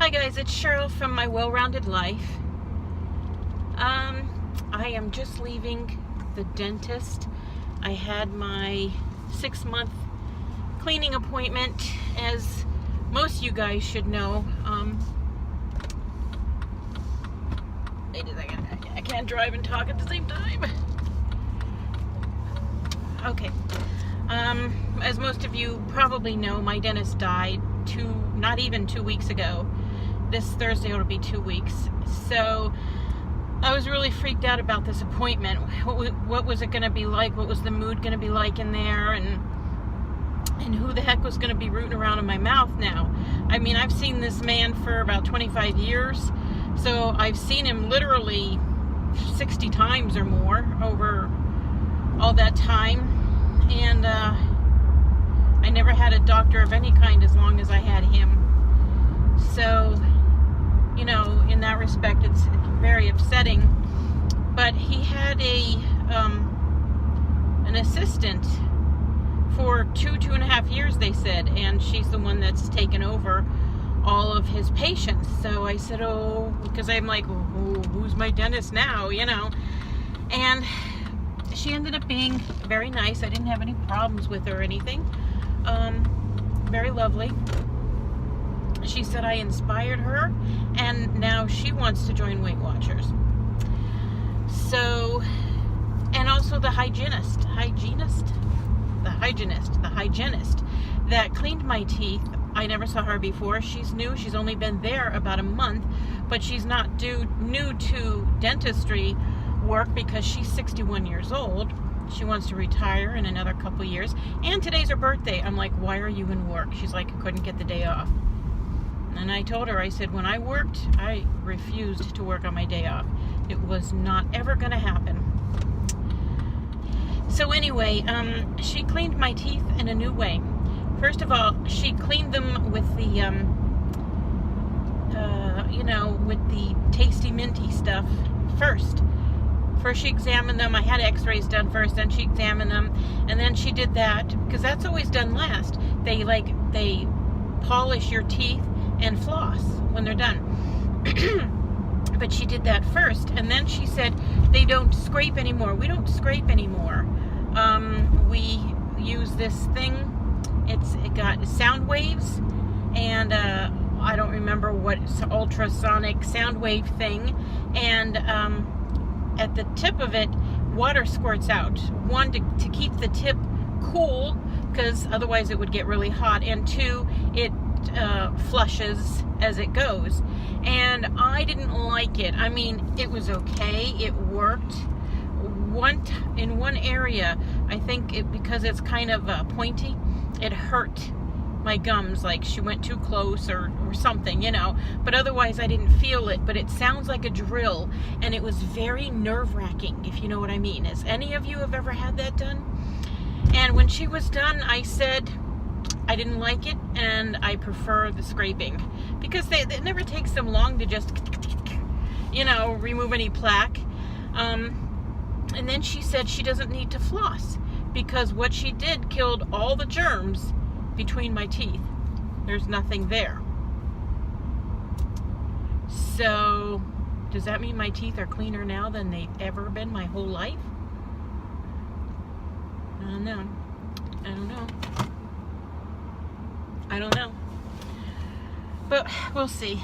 Hi guys, it's Cheryl from My Well-Rounded Life. I am just leaving the dentist. I had my 6-month cleaning appointment, as most of you guys should know. Wait a second, I can't drive and talk at the same time. Okay. As most of you probably know, my dentist died not even 2 weeks ago. This Thursday it'll be 2 weeks. So I was really freaked out about this appointment. What was it going to be like? What was the mood going to be like in there? And who the heck was going to be rooting around in my mouth now? I mean, I've seen this man for about 25 years. So I've seen him literally 60 times or more over all that time. And I never had a doctor of any kind as long as I had him. So, you know, in that respect, it's very upsetting. But he had an assistant for 2.5 years, they said, and she's the one that's taken over all of his patients. So I said, oh, because I'm like, oh, who's my dentist now, you know? And she ended up being very nice. I didn't have any problems with her or anything. Very lovely. She said I inspired her, and now she wants to join Weight Watchers. So, and also the hygienist that cleaned my teeth. I never saw her before. She's new. She's only been there about a month, but she's not new to dentistry work because she's 61 years old. She wants to retire in another couple years, and today's her birthday. I'm like, why are you in work? She's like, I couldn't get the day off. And I told her, I said, when I worked, I refused to work on my day off. It was not ever going to happen. So anyway, she cleaned my teeth in a new way. First of all, she cleaned them with the, with the tasty minty stuff first. First she examined them. I had x-rays done first, then she examined them, and then she did that, because that's always done last. They polish your teeth and floss when they're done. But she did that first, and then she said they don't scrape anymore. We don't scrape anymore. We use this thing. It got sound waves, and I don't remember what ultrasonic sound wave thing, and at the tip of it, water squirts out. One, to keep the tip cool, because otherwise it would get really hot, and two, it flushes as it goes. And I didn't like it. I mean, it was okay. It worked. In one area, I think because it's kind of pointy, it hurt my gums, like she went too close or something, you know. But otherwise I didn't feel it. But it sounds like a drill, and it was very nerve-wracking, if you know what I mean. Has any of you have ever had that done? And when she was done, I said I didn't like it, and I prefer the scraping, because it never takes them long to just, you know, remove any plaque. And then she said she doesn't need to floss, because what she did killed all the germs between my teeth. There's nothing there. So, does that mean my teeth are cleaner now than they've ever been my whole life? I don't know. But we'll see.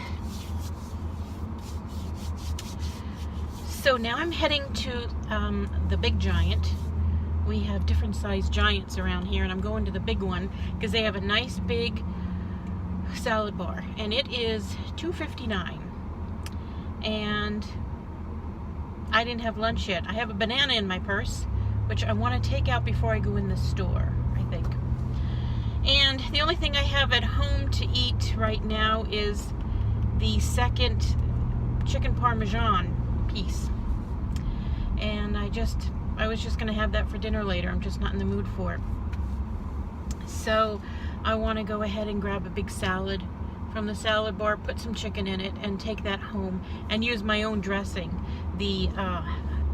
So now I'm heading to the big giant. We have different sized giants around here, and I'm going to the big one because they have a nice big salad bar, and it is $2.59. And I didn't have lunch yet. I have a banana in my purse, which I want to take out before I go in the store, I think. And the only thing I have at home to eat right now is the second chicken parmesan piece. And I was just going to have that for dinner later. I'm just not in the mood for it. So I want to go ahead and grab a big salad from the salad bar, put some chicken in it, and take that home and use my own dressing. The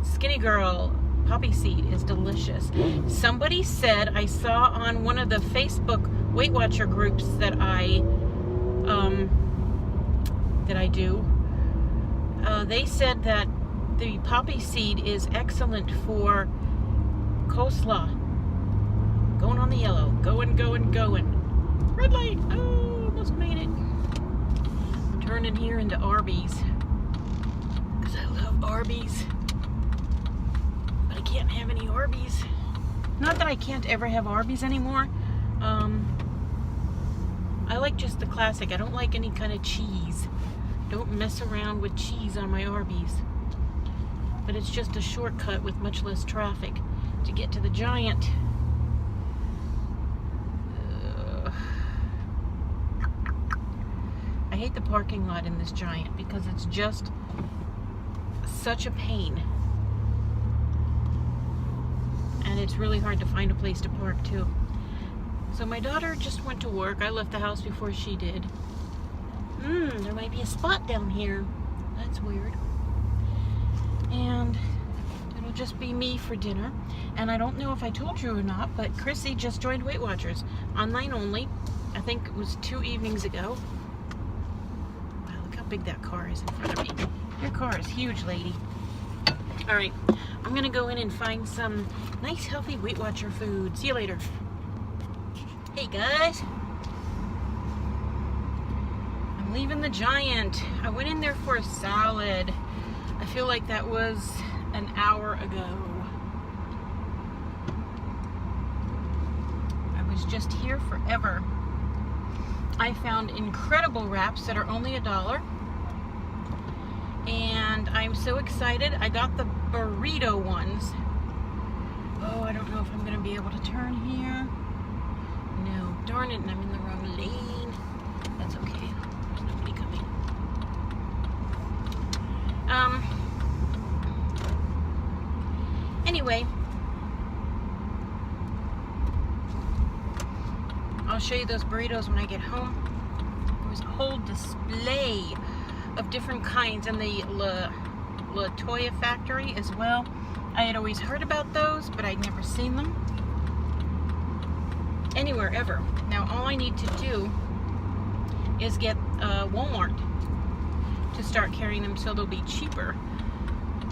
Skinny Girl poppy seed is delicious. Somebody said, I saw on one of the Facebook Weight Watcher groups that I that I do. They said that the poppy seed is excellent for coleslaw. Going on the yellow. Going. Red light. Oh, almost made it. I'm turning here into Arby's. Because I love Arby's. But I can't have any Arby's. Not that I can't ever have Arby's anymore. I like just the classic. I don't like any kind of cheese. Don't mess around with cheese on my Arby's. But it's just a shortcut with much less traffic to get to the Giant. I hate the parking lot in this Giant because it's just such a pain. And it's really hard to find a place to park too. So my daughter just went to work. I left the house before she did. There might be a spot down here. That's weird. And it'll just be me for dinner. And I don't know if I told you or not, but Chrissy just joined Weight Watchers. Online only. I think it was 2 evenings ago. Wow, look how big that car is in front of me. Your car is huge, lady. Alright, I'm going to go in and find some nice, healthy Weight Watcher food. See you later. Hey, guys. I'm leaving the Giant. I went in there for a salad. I feel like that was an hour ago. I was just here forever. I found incredible wraps that are only $1. And I'm so excited. I got the burrito ones. Oh, I don't know if I'm going to be able to turn here. No, darn it, and I'm in the wrong lane. That's okay. There's nobody coming. Anyway, I'll show you those burritos when I get home. There was a whole display of different kinds in the La Toya factory as well. I had always heard about those, but I'd never seen them anywhere ever. Now all I need to do is get Walmart to start carrying them so they'll be cheaper.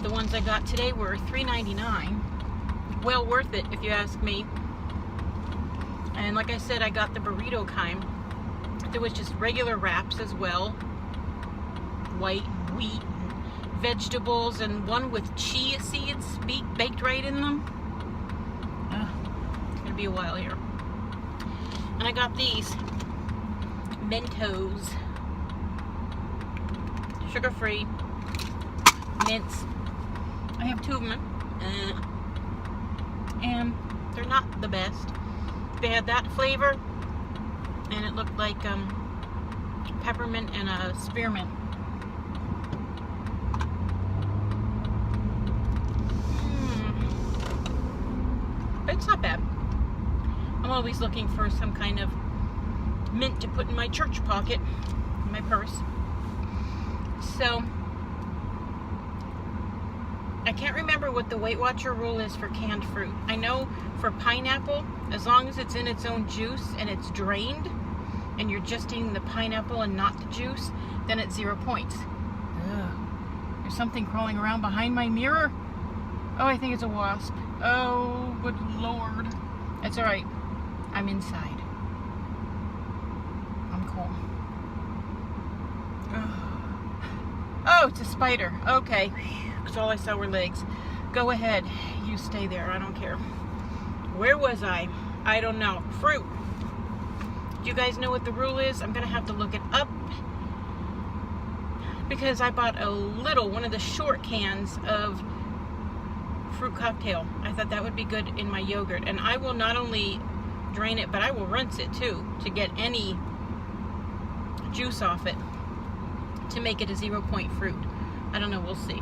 The ones I got today were $3.99. Well worth it if you ask me. And like I said, I got the burrito kind. There was just regular wraps as well. White wheat, vegetables, and one with chia seeds baked right in them. It's gonna be a while here. And I got these Mentos, sugar-free mints. I have 2 of them, and they're not the best. They had that flavor, and it looked like peppermint and a spearmint. It's not bad. I'm always looking for some kind of mint to put in my church pocket, in my purse. So, I can't remember what the Weight Watcher rule is for canned fruit. I know for pineapple, as long as it's in its own juice and it's drained, and you're just eating the pineapple and not the juice, then it's 0 points. Ugh. There's something crawling around behind my mirror. Oh, I think it's a wasp. Oh, good Lord. It's alright. I'm inside. I'm cool. Oh, it's a spider. Okay. Because all I saw were legs. Go ahead. You stay there. I don't care. Where was I? I don't know. Fruit. Do you guys know what the rule is? I'm going to have to look it up. Because I bought one of the short cans of fruit cocktail. I thought that would be good in my yogurt, and I will not only drain it, but I will rinse it too to get any juice off it to make it a 0 point fruit. I don't know, we'll see.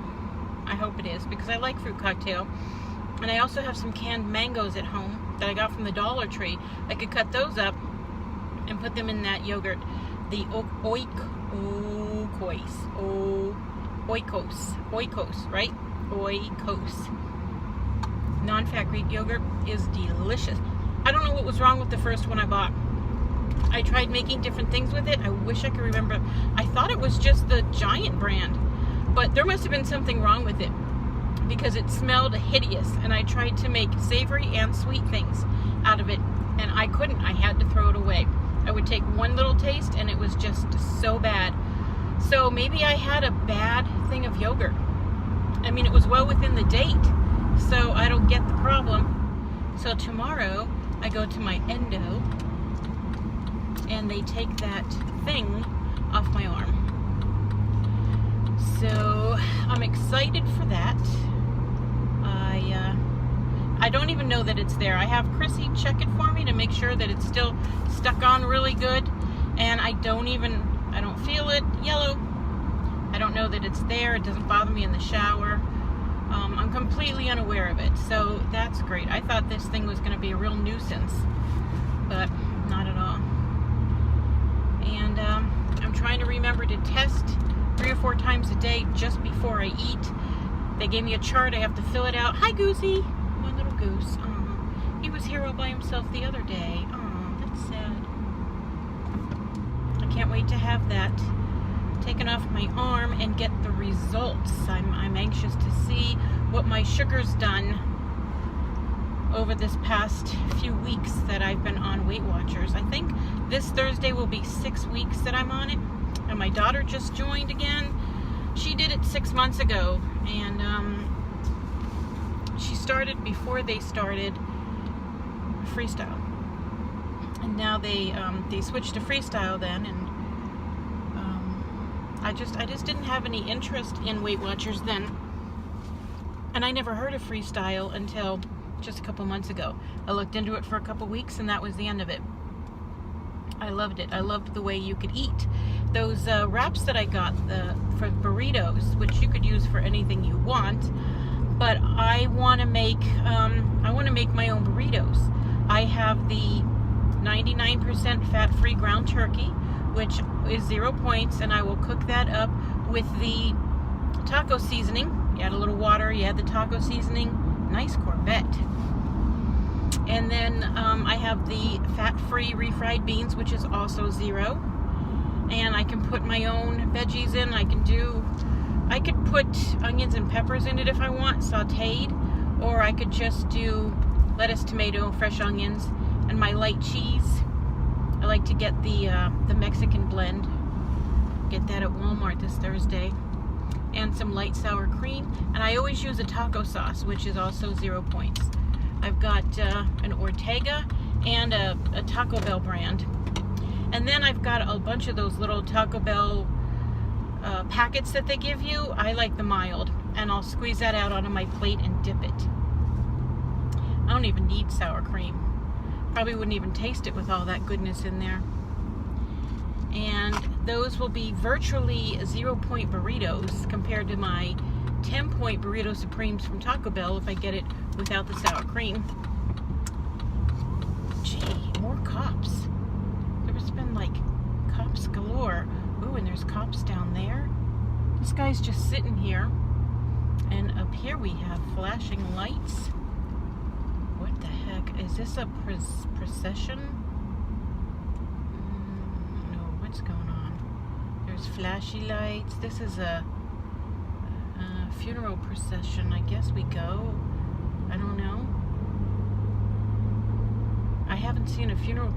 I hope it is, because I like fruit cocktail. And I also have some canned mangoes at home that I got from the Dollar Tree. I could cut those up and put them in that yogurt. The oikos, right? Oikos. Non-fat Greek yogurt is delicious. I don't know what was wrong with the first one I bought. I tried making different things with it. I wish I could remember. I thought it was just the Giant brand, but there must have been something wrong with it because it smelled hideous, and I tried to make savory and sweet things out of it, and I couldn't. I had to throw it away. I would take one little taste, and it was just so bad. So maybe I had a bad thing of yogurt. I mean, it was well within the date, so I don't get the problem. So tomorrow, I go to my endo, and they take that thing off my arm. So I'm excited for that. I don't even know that it's there. I have Chrissy check it for me to make sure that it's still stuck on really good, and I don't feel it yellow. I don't know that it's there. It doesn't bother me in the shower. I'm completely unaware of it, so that's great. I thought this thing was going to be a real nuisance, but not at all. And I'm trying to remember to test 3 or 4 times a day just before I eat. They gave me a chart. I have to fill it out. Hi, Goosey. My little goose. He was here all by himself the other day. That's sad. I can't wait to have that taken off my arm and get the results. I'm anxious to see what my sugar's done over this past few weeks that I've been on Weight Watchers. I think this Thursday will be 6 weeks that I'm on it, and my daughter just joined again. She did it 6 months ago, and she started before they started freestyle, and now they switched to freestyle then, and I just didn't have any interest in Weight Watchers then, and I never heard of freestyle until just a couple months ago. I looked into it for a couple weeks, and that was the end of it. I loved it. I loved the way you could eat. Those wraps that I got for burritos, which you could use for anything you want, but I want to make my own burritos. I have the 99% fat-free ground turkey, which is 0 points, and I will cook that up with the taco seasoning. You add a little water, you add the taco seasoning. Nice Corvette. And then I have the fat-free refried beans, which is also 0. And I can put my own veggies in. I could put onions and peppers in it if I want, sauteed, or I could just do lettuce, tomato, fresh onions, and my light cheese. I like to get the Mexican blend. Get that at Walmart this Thursday. And some light sour cream. And I always use a taco sauce, which is also 0 points. I've got an Ortega and a Taco Bell brand. And then I've got a bunch of those little Taco Bell packets that they give you. I like the mild. And I'll squeeze that out onto my plate and dip it. I don't even need sour cream. Probably wouldn't even taste it with all that goodness in there. And those will be virtually 0 point burritos compared to my 10 point burrito supremes from Taco Bell if I get it without the sour cream. Gee, more cops. There's been like cops galore. Ooh, and there's cops down there. This guy's just sitting here. And up here we have flashing lights. What the heck? Is this a procession? No, what's going on? There's flashy lights. This is a funeral procession. I guess we go. I don't know. I haven't seen a funeral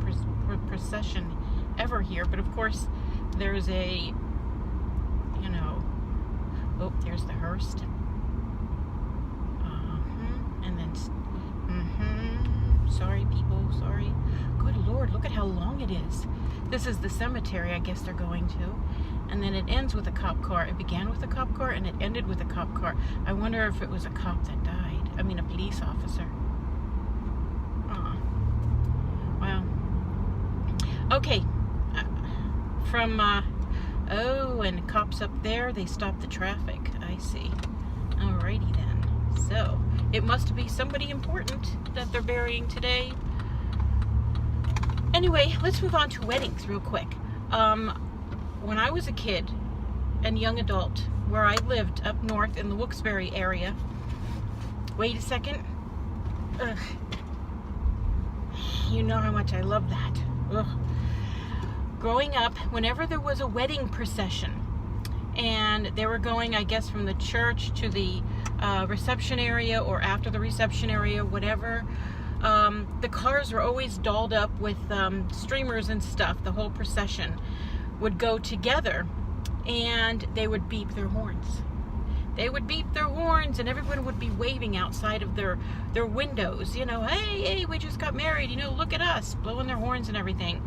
procession ever here, but of course there's a, oh, there's the hearse. And then, sorry people, sorry. Good Lord, look at how long it is. This is the cemetery I guess they're going to. And then it ends with a cop car. It began with a cop car and it ended with a cop car. I wonder if it was a cop that died. I mean, a police officer. Wow. Okay. Oh, and cops up there, they stopped the traffic. I see. Alrighty then. So, it must be somebody important that they're burying today. Anyway, let's move on to weddings real quick. When I was a kid and young adult, where I lived up north in the Wilkes-Barre area. Wait a second. Ugh. You know how much I love that. Ugh. growing up, whenever there was a wedding procession, and they were going, I guess, from the church to the reception area, or after the reception area, whatever, the cars were always dolled up with streamers and stuff. The whole procession would go together, and they would beep their horns. They would beep their horns, and everyone would be waving outside of their windows, you know, hey, we just got married, you know, look at us, blowing their horns and everything.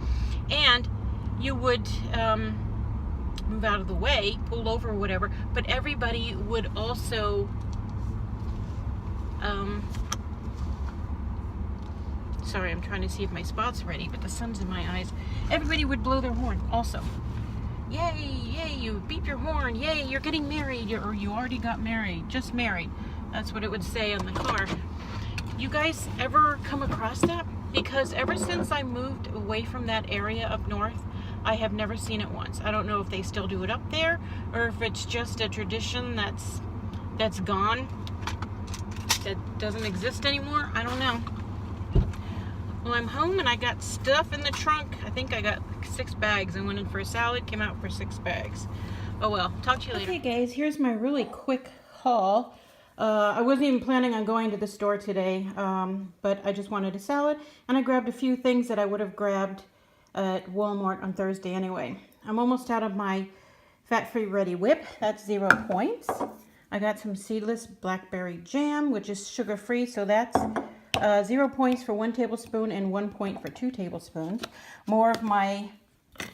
And you would move out of the way, pull over or whatever, but everybody would also sorry, I'm trying to see if my spot's ready, but the sun's in my eyes. Everybody would blow their horn also. Yay, yay, you beep your horn, yay, you're getting married, or you already got married, just married. That's what it would say on the car. You guys ever come across that? Because ever since I moved away from that area up north, I have never seen it once. I don't know if they still do it up there, or if it's just a tradition that's gone, that doesn't exist anymore. I don't know. Well, I'm home and I got stuff in the trunk. I think I got like 6 bags. I went in for a salad, came out for 6 bags. Oh well, talk to you later. Okay guys, here's my really quick haul. I wasn't even planning on going to the store today, but I just wanted a salad, and I grabbed a few things that I would have grabbed at Walmart on Thursday anyway. I'm almost out of my fat-free Ready Whip. That's 0 points. I got some seedless blackberry jam, which is sugar-free, so that's 0 points for 1 tablespoon and 1 point for 2 tablespoons. More of my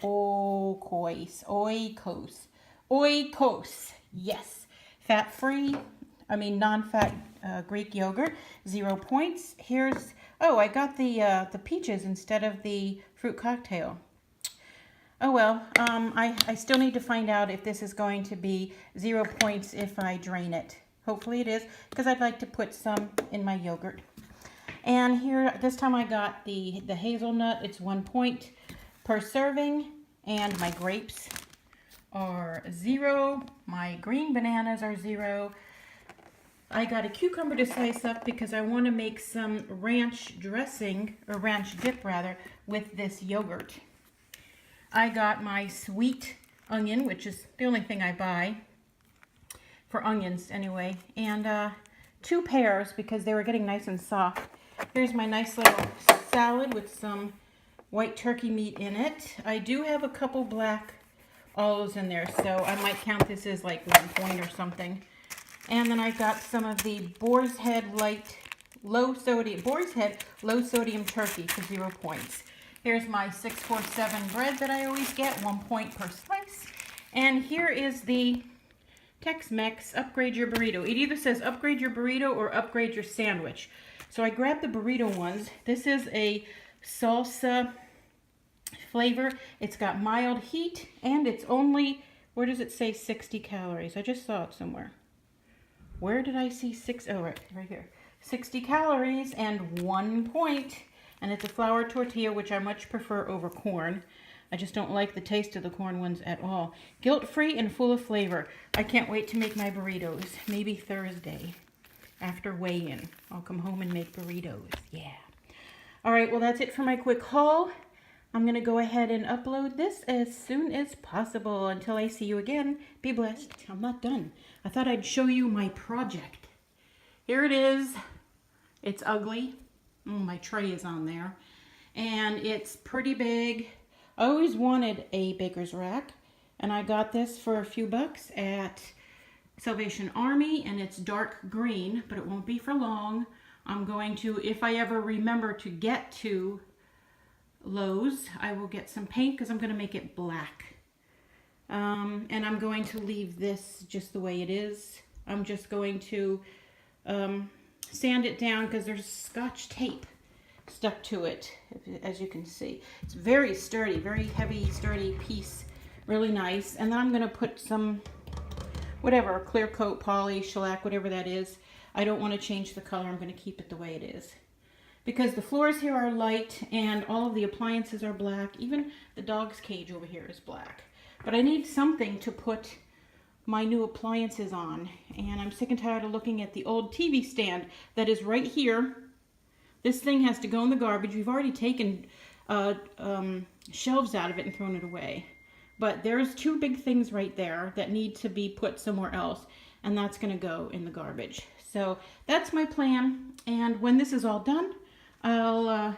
oikos, yes, fat-free, non-fat Greek yogurt, 0 points. Here's, oh, I got the peaches instead of the fruit cocktail. Oh well, I still need to find out if this is going to be 0 points if I drain it. Hopefully it is, because I'd like to put some in my yogurt. And here, this time I got the hazelnut. It's 1 point per serving. And my grapes are 0. My green bananas are 0. I got a cucumber to slice up because I want to make some ranch dressing, or ranch dip rather, with this yogurt. I got my sweet onion, which is the only thing I buy for onions anyway. And 2 pears because they were getting nice and soft. Here's my nice little salad with some white turkey meat in it. I do have a couple black olives in there, so I might count this as like 1 point or something. And then I got some of the Boar's Head low sodium turkey for 0 points. Here's my 647 bread that I always get, 1 point per slice. And here is the Tex-Mex upgrade your burrito. It either says upgrade your burrito or upgrade your sandwich. So I grabbed the burrito ones. This is a salsa flavor. It's got mild heat, and it's only, where does it say 60 calories? I just saw it somewhere. Where did I see 6? Oh, right here. 60 calories and 1 point. And it's a flour tortilla, which I much prefer over corn. I just don't like the taste of the corn ones at all. Guilt-free and full of flavor. I can't wait to make my burritos. Maybe Thursday after weigh-in. I'll come home and make burritos. Yeah. All right, well, that's it for my quick haul. I'm going to go ahead and upload this as soon as possible. Until I see you again, be blessed. I'm not done. I thought I'd show you my project. Here it is. It's ugly. Oh, my tray is on there. And it's pretty big. I always wanted a baker's rack, and I got this for a few bucks at Salvation Army, and it's dark green, but it won't be for long. I'm going to, if I ever remember to get to Lowe's, I will get some paint because I'm going to make it black. And I'm going to leave this just the way it is. I'm just going to sand it down because there's Scotch tape stuck to it, as you can see. It's very sturdy, very heavy, sturdy piece. Really nice. And then I'm going to put some, whatever, clear coat, poly, shellac, whatever that is. I don't want to change the color. I'm going to keep it the way it is. Because the floors here are light and all of the appliances are black. Even the dog's cage over here is black. But I need something to put my new appliances on. And I'm sick and tired of looking at the old TV stand that is right here. This thing has to go in the garbage. We've already taken shelves out of it and thrown it away. But there's two big things right there that need to be put somewhere else, and that's going to go in the garbage. So that's my plan, and when this is all done, I'll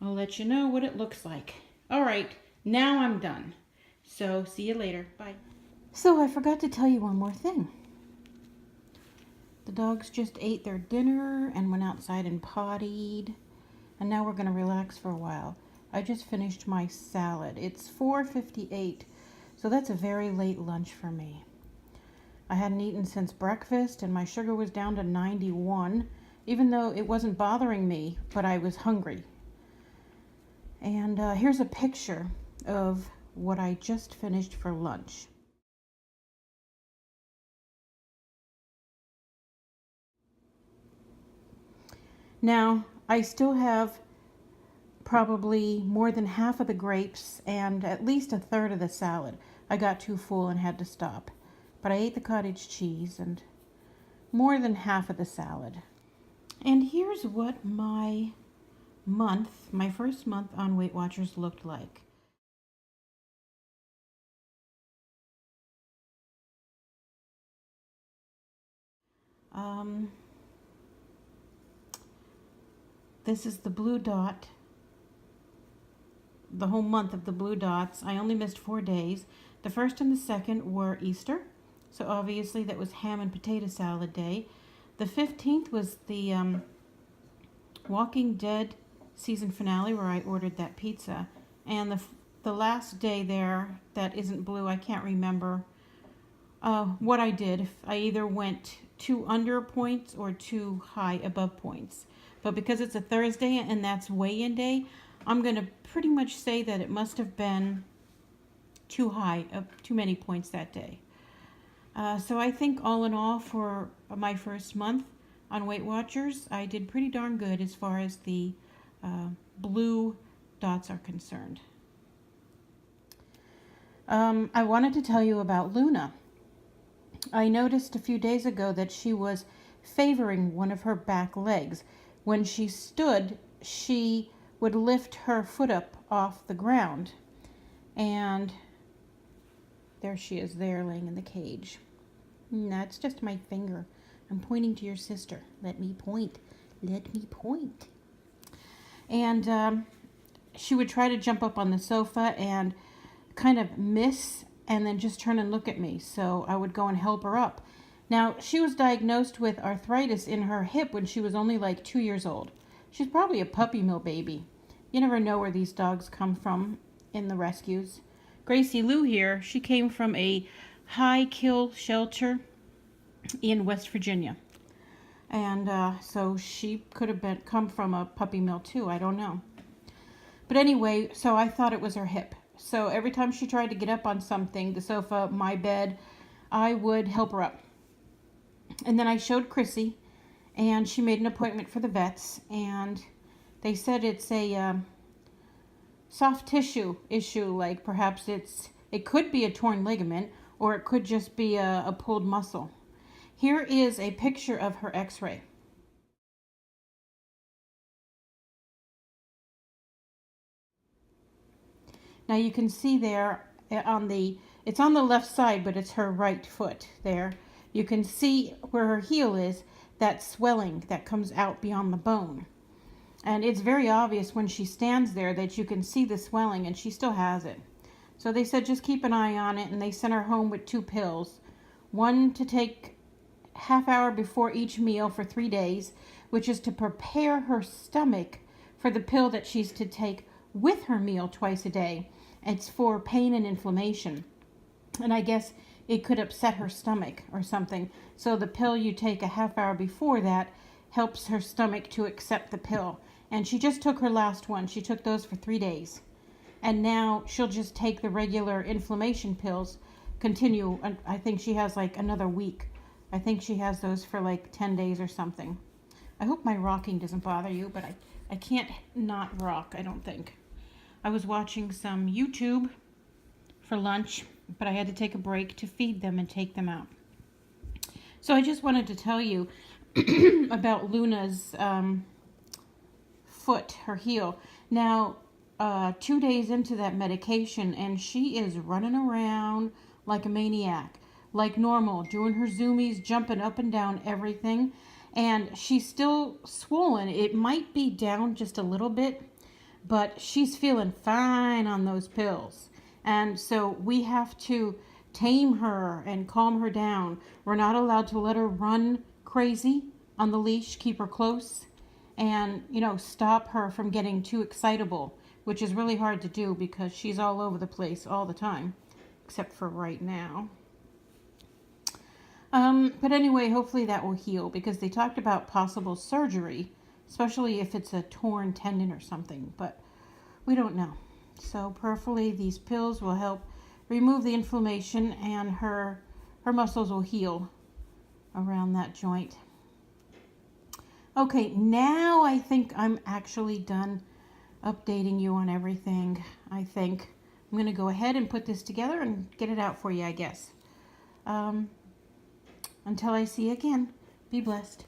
let you know what it looks like. All right, now I'm done. So see you later. Bye. So I forgot to tell you one more thing. The dogs just ate their dinner and went outside and pottied, and now we're going to relax for a while. I just finished my salad. It's 4:58, so that's a very late lunch for me. I hadn't eaten since breakfast, and my sugar was down to 91, even though it wasn't bothering me, but I was hungry. And here's a picture of what I just finished for lunch. Now, I still have probably more than half of the grapes and at least a third of the salad. I got too full and had to stop. But I ate the cottage cheese and more than half of the salad. And here's what my first month on Weight Watchers looked like. This is the blue dot. The whole month of the blue dots. I only missed 4 days. The first and the second were Easter, so obviously that was ham and potato salad day. The 15th was the Walking Dead season finale where I ordered that pizza, and the last day there that isn't blue, I can't remember what I did. If I either went too under points or too high above points. But because it's a Thursday and that's weigh-in day, I'm going to pretty much say that it must have been too high, too many points that day. So I think all in all for my first month on Weight Watchers, I did pretty darn good as far as the blue dots are concerned. I wanted to tell you about Luna. I noticed a few days ago that she was favoring one of her back legs. When she stood, she would lift her foot up off the ground. And there she is there laying in the cage. That's just my finger. I'm pointing to your sister. Let me point. Let me point. And she would try to jump up on the sofa and kind of miss and then just turn and look at me. So I would go and help her up. Now, she was diagnosed with arthritis in her hip when she was only like 2 years old. She's probably a puppy mill baby. You never know where these dogs come from in the rescues. Gracie Lou here, she came from a high kill shelter in West Virginia. And so she could have come from a puppy mill too, I don't know. But anyway, so I thought it was her hip. So every time she tried to get up on something, the sofa, my bed, I would help her up. And then I showed Chrissy, and she made an appointment for the vets, and they said it's a soft tissue issue, like perhaps it could be a torn ligament, or it could just be a pulled muscle. Here is a picture of her x-ray. Now you can see there it's on the left side, but it's her right foot there. You can see where her heel is, that swelling that comes out beyond the bone. And it's very obvious when she stands there that you can see the swelling, and she still has it. So they said just keep an eye on it, and they sent her home with 2 pills. One to take half hour before each meal for 3 days, which is to prepare her stomach for the pill that she's to take with her meal twice a day. It's for pain and inflammation. And I guess it could upset her stomach or something. So the pill you take a half hour before that helps her stomach to accept the pill. And she just took her last one. She took those for 3 days. And now she'll just take the regular inflammation pills, continue. I think she has like another week. I think she has those for like 10 days or something. I hope my rocking doesn't bother you, but I can't not rock, I don't think. I was watching some YouTube for lunch, but I had to take a break to feed them and take them out. So I just wanted to tell you about Luna's foot, her heel. Now, 2 days into that medication, and she is running around like a maniac, like normal, doing her zoomies, jumping up and down everything. And she's still swollen. It might be down just a little bit, but she's feeling fine on those pills. And so we have to tame her and calm her down. We're not allowed to let her run crazy on the leash, keep her close, and, stop her from getting too excitable, which is really hard to do because she's all over the place all the time, except for right now. But anyway, hopefully that will heal, because they talked about possible surgery, especially if it's a torn tendon or something, but we don't know. So prayerfully, these pills will help remove the inflammation, and her muscles will heal around that joint. Okay, now I think I'm actually done updating you on everything. I think I'm going to go ahead and put this together and get it out for you, I guess. Until I see you again, be blessed.